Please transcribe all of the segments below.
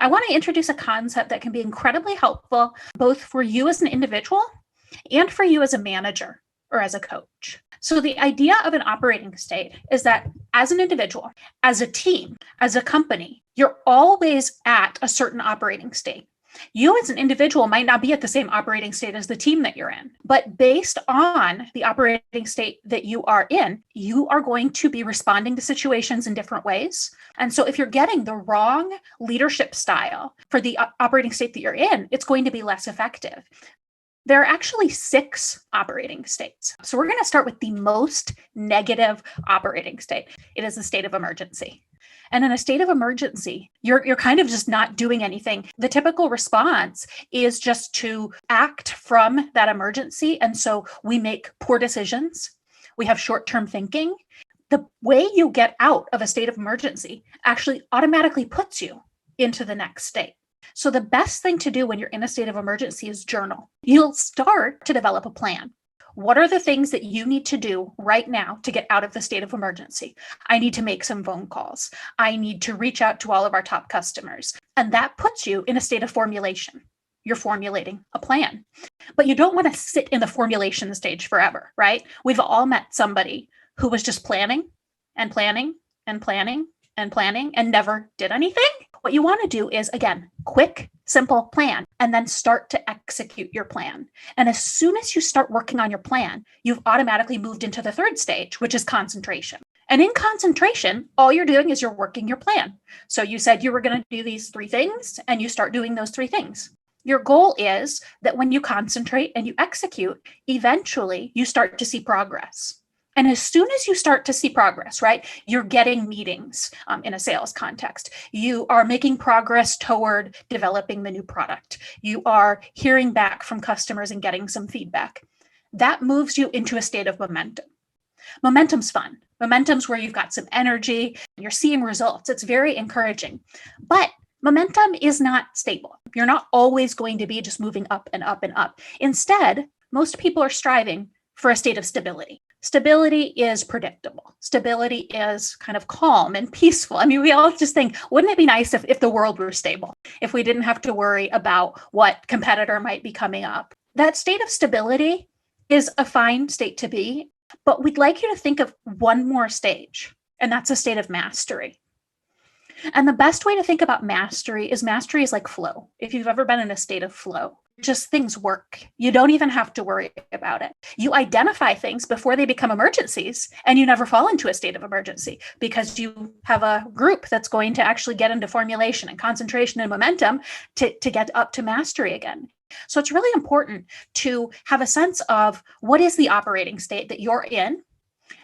I want to introduce a concept that can be incredibly helpful, both for you as an individual and for you as a manager or as a coach. So the idea of an operating state is that as an individual, as a team, as a company, you're always at a certain operating state. You as an individual might not be at the same operating state as the team that you're in, but based on the operating state that you are in, you are going to be responding to situations in different ways. And so if you're getting the wrong leadership style for the operating state that you're in, it's going to be less effective. There are actually 6 operating states. So we're going to start with the most negative operating state. It is a state of emergency. And in a state of emergency, you're kind of just not doing anything. The typical response is just to act from that emergency. And so we make poor decisions. We have short-term thinking. The way you get out of a state of emergency actually automatically puts you into the next state. So the best thing to do when you're in a state of emergency is journal. You'll start to develop a plan. What are the things that you need to do right now to get out of the state of emergency? I need to make some phone calls. I need to reach out to all of our top customers. And that puts you in a state of formulation. You're formulating a plan. But you don't want to sit in the formulation stage forever, right? We've all met somebody who was just planning and planning and planning and planning and never did anything. What you want to do is, again, quick, simple plan, and then start to execute your plan. And as soon as you start working on your plan, you've automatically moved into the third stage, which is concentration. And in concentration, all you're doing is you're working your plan. So you said you were going to do these 3 things, and you start doing those 3 things. Your goal is that when you concentrate and you execute, eventually you start to see progress. And as soon as you start to see progress, right, you're getting meetings in a sales context. You are making progress toward developing the new product. You are hearing back from customers and getting some feedback. That moves you into a state of momentum. Momentum's fun. Momentum's where you've got some energy. You're seeing results. It's very encouraging. But momentum is not stable. You're not always going to be just moving up and up and up. Instead, most people are striving for a state of stability. Stability is predictable. Stability is kind of calm and peaceful. I mean, we all just think, wouldn't it be nice if the world were stable, if we didn't have to worry about what competitor might be coming up? That state of stability is a fine state to be, but we'd like you to think of one more stage, and that's a state of mastery. And the best way to think about mastery is like flow. If you've ever been in a state of flow, just things work. You don't even have to worry about it. You identify things before they become emergencies, and you never fall into a state of emergency because you have a group that's going to actually get into formulation and concentration and momentum to get up to mastery again. So it's really important to have a sense of what is the operating state that you're in.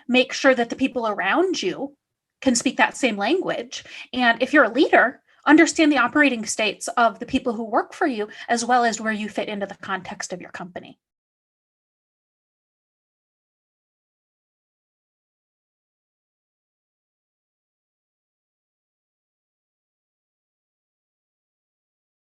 Make sure that the people around you can speak that same language. And if you're a leader, understand the operating states of the people who work for you, as well as where you fit into the context of your company.